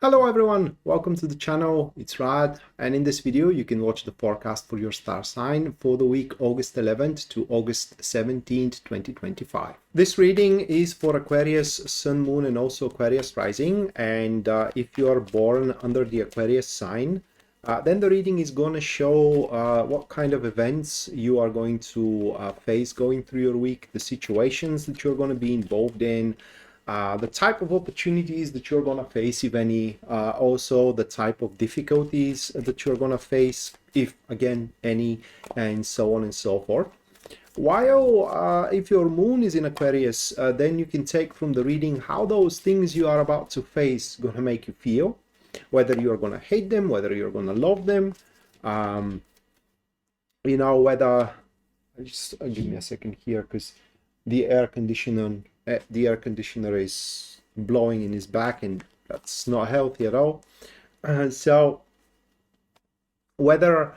Hello everyone, welcome to the channel. It's Rad, and in this video you can watch the forecast for your star sign for the week August 11th to August 17th, 2025. This reading is for Aquarius Sun, Moon, and also Aquarius Rising, and if you are born under the Aquarius sign, then the reading is going to show what kind of events you are going to face going through your week, the situations that you're going to be involved in, the type of opportunities that you're going to face, if any, also the type of difficulties that you're going to face, if again any, and so on and so forth. While if your moon is in Aquarius, then you can take from the reading how those things you are about to face going to make you feel, whether you're going to hate them, whether you're going to love them, whether just give me a second here because the air conditioner is blowing in his back, and that's not healthy at all. So whether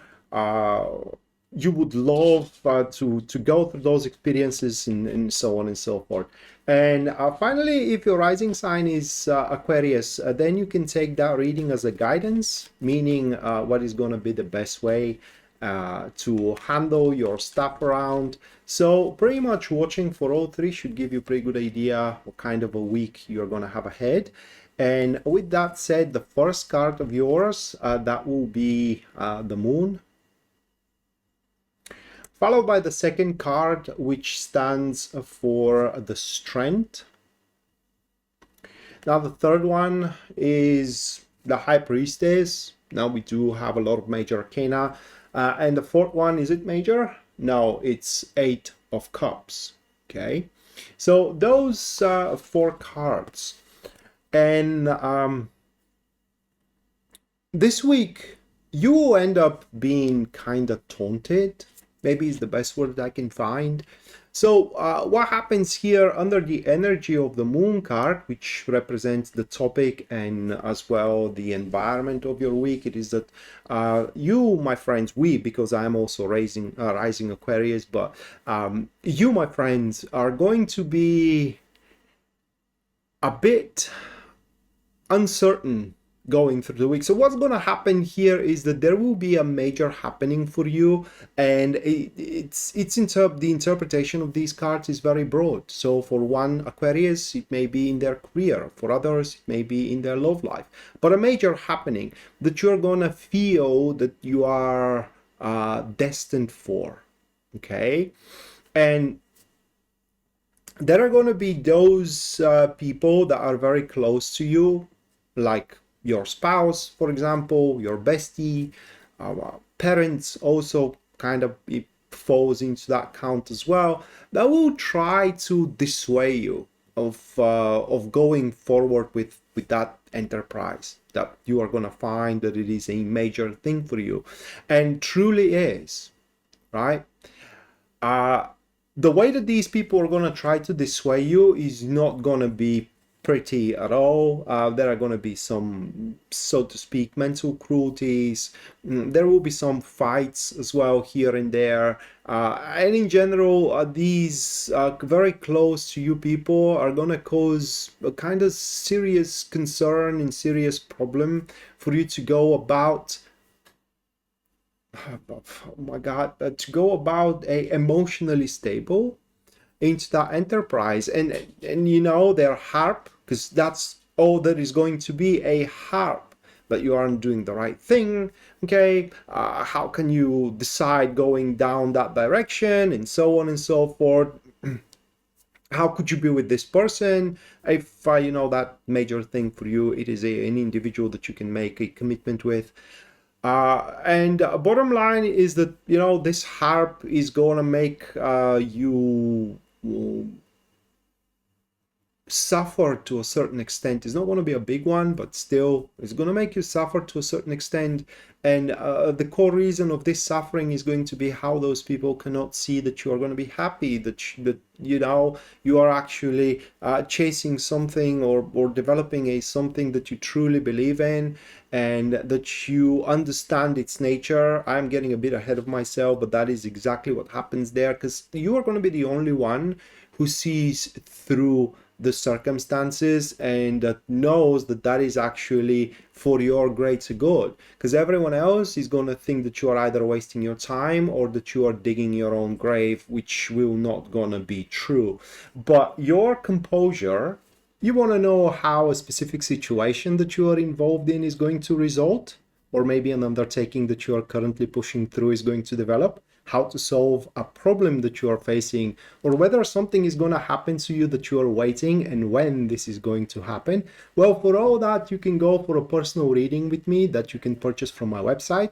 you would love to go through those experiences and so on and so forth. And finally, if your rising sign is Aquarius, then you can take that reading as a guidance, meaning what is going to be the best way to handle your stuff around. So pretty much watching for all three should give you a pretty good idea what kind of a week you're going to have ahead. And with that said, the first card of yours, that will be the moon, followed by the second card, which stands for the strength. Now the third one is the high priestess. Now we do have a lot of major arcana. And the fourth one, is it major? No, it's 8 of Cups. Okay, so those 4 cards. And this week, you will end up being kind of taunted. Maybe is the best word I can find. So what happens here under the energy of the moon card, which represents the topic and as well the environment of your week, it is that you, my friends, because I am also rising Aquarius, but you, my friends, are going to be a bit uncertain going through the week. So what's going to happen here is that there will be a major happening for you, and the interpretation of these cards is very broad. So for one Aquarius, it may be in their career, for others it may be in their love life, but a major happening that you're going to feel that you are destined for. Okay, and there are going to be those people that are very close to you, like your spouse, for example, your bestie, parents also kind of, it falls into that count as well, that will try to dissuade you of going forward with that enterprise that you are going to find that it is a major thing for you, and truly is, right? The way that these people are going to try to dissuade you is not going to be pretty at all. There are going to be some, so to speak, mental cruelties. There will be some fights as well here and there. And in general, these very close to you people are going to cause a kind of serious concern and serious problem for you to go about. Oh my God, to go about a emotionally stable into that enterprise, and their harp, because that's all that is going to be, a harp that you aren't doing the right thing. Okay, how can you decide going down that direction, and so on and so forth. How could you be with this person if that major thing for you, it is an individual that you can make a commitment with. And bottom line is that this harp is going to make you suffer to a certain extent. It's not going to be a big one, but still it's going to make you suffer to a certain extent. And the core reason of this suffering is going to be how those people cannot see that you are going to be happy, that you are actually chasing something or developing a something that you truly believe in, and that you understand its nature. I'm getting a bit ahead of myself, but that is exactly what happens there, because you are going to be the only one who sees through the circumstances and that knows that that is actually for your greater good, because everyone else is going to think that you are either wasting your time or that you are digging your own grave, which will not going to be true. But your composure, you want to know how a specific situation that you are involved in is going to result, or maybe an undertaking that you are currently pushing through is going to develop, how to solve a problem that you are facing, or whether something is going to happen to you that you are waiting and when this is going to happen. Well, for all that, you can go for a personal reading with me that you can purchase from my website,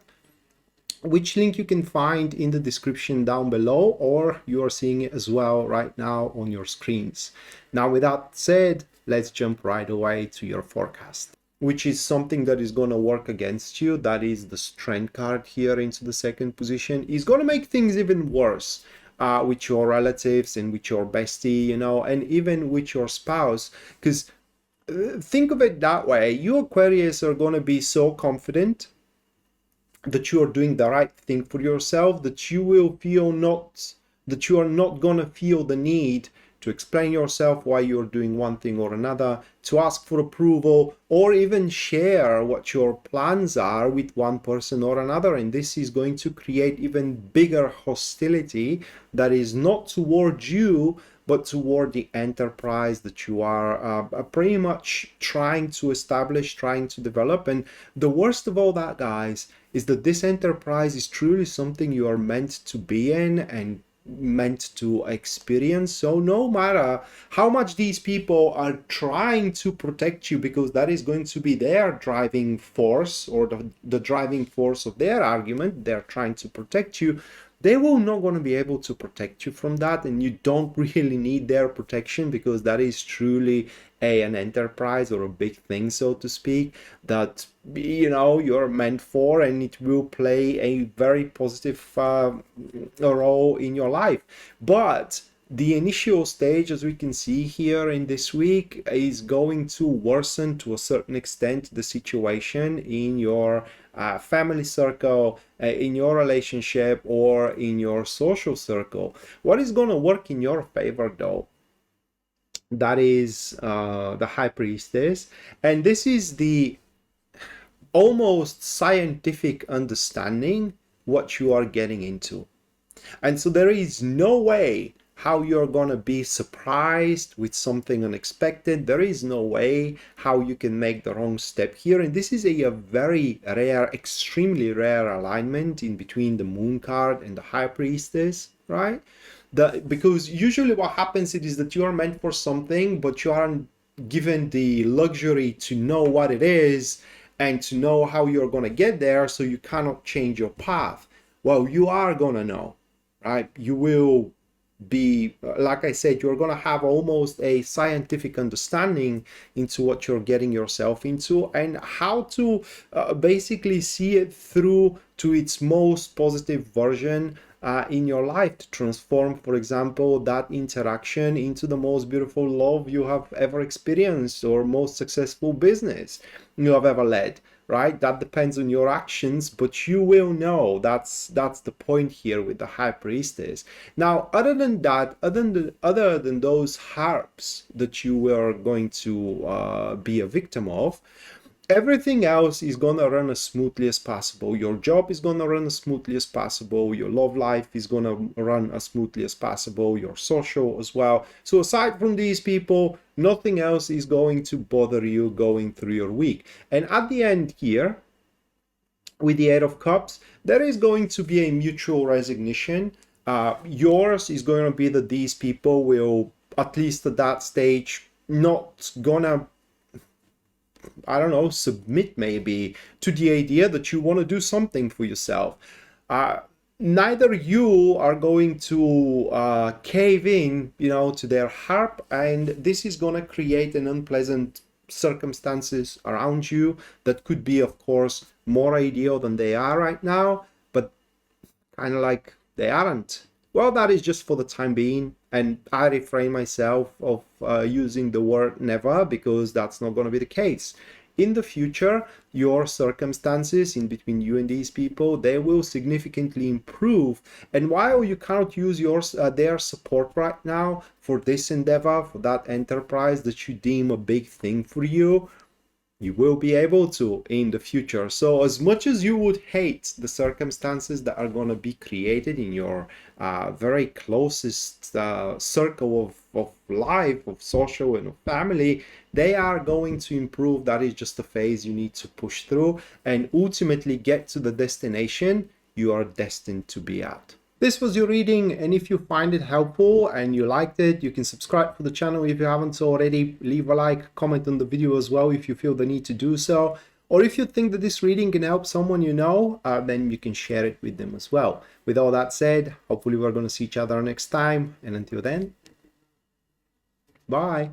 which link you can find in the description down below, or you are seeing it as well right now on your screens. Now, with that said, let's jump right away to your forecast, which is something that is going to work against you. That is the strength card here into the second position. Is going to make things even worse with your relatives and with your bestie, you know, and even with your spouse. Because think of it that way. You Aquarius are going to be so confident that you are doing the right thing for yourself, that you will feel that you are not going to feel the need to explain yourself why you're doing one thing or another, to ask for approval, or even share what your plans are with one person or another. And this is going to create even bigger hostility that is not towards you, but toward the enterprise that you are pretty much trying to establish, trying to develop. And the worst of all that, guys, is that this enterprise is truly something you are meant to be in and meant to experience. So no matter how much these people are trying to protect you, because that is going to be their driving force, or the driving force of their argument, they're trying to protect you, they will not going to be able to protect you from that. And you don't really need their protection, because that is truly an enterprise or a big thing, so to speak, that, you know, you're meant for, and it will play a very positive role in your life. But the initial stage, as we can see here in this week, is going to worsen to a certain extent the situation in your family circle, in your relationship, or in your social circle. What is going to work in your favor, though? That is the High Priestess, and this is the almost scientific understanding what you are getting into. And so there is no way how you're going to be surprised with something unexpected. There is no way how you can make the wrong step here. And this is a very rare, extremely rare alignment in between the Moon card and the High Priestess, right? Because usually what happens is that you are meant for something, but you aren't given the luxury to know what it is and to know how you're going to get there, so you cannot change your path. Well, you are going to know, right? You will be, like I said, you're going to have almost a scientific understanding into what you're getting yourself into, and how to basically see it through to its most positive version in your life, to transform, for example, that interaction into the most beautiful love you have ever experienced, or most successful business you have ever led, right? That depends on your actions, but you will know. That's the point here with the High Priestess. Now, other than that, other than those harps that you were going to be a victim of, everything else is going to run as smoothly as possible. Your job is going to run as smoothly as possible. Your love life is going to run as smoothly as possible. Your social as well. So aside from these people, nothing else is going to bother you going through your week. And at the end here, with the Eight of Cups, there is going to be a mutual resignation. Yours is going to be that these people will, at least at that stage, not gonna, I don't know, submit maybe to the idea that you want to do something for yourself. Neither you are going to cave in, you know, to their harp, and this is going to create an unpleasant circumstances around you that could be, of course, more ideal than they are right now, but kind of like they aren't. Well, that is just for the time being, and I refrain myself of using the word never, because that's not going to be the case. in the future, your circumstances in between you and these people, they will significantly improve. And while you cannot use their support right now for this endeavor, for that enterprise that you deem a big thing for you, you will be able to in the future. So as much as you would hate the circumstances that are going to be created in your very closest circle of life, of social and of family, they are going to improve. That is just a phase you need to push through and ultimately get to the destination you are destined to be at. This was your reading, and if you find it helpful and you liked it, you can subscribe to the channel if you haven't already. Leave a like, comment on the video as well if you feel the need to do so. Or if you think that this reading can help someone you know, then you can share it with them as well. With all that said, hopefully we're going to see each other next time, and until then, bye.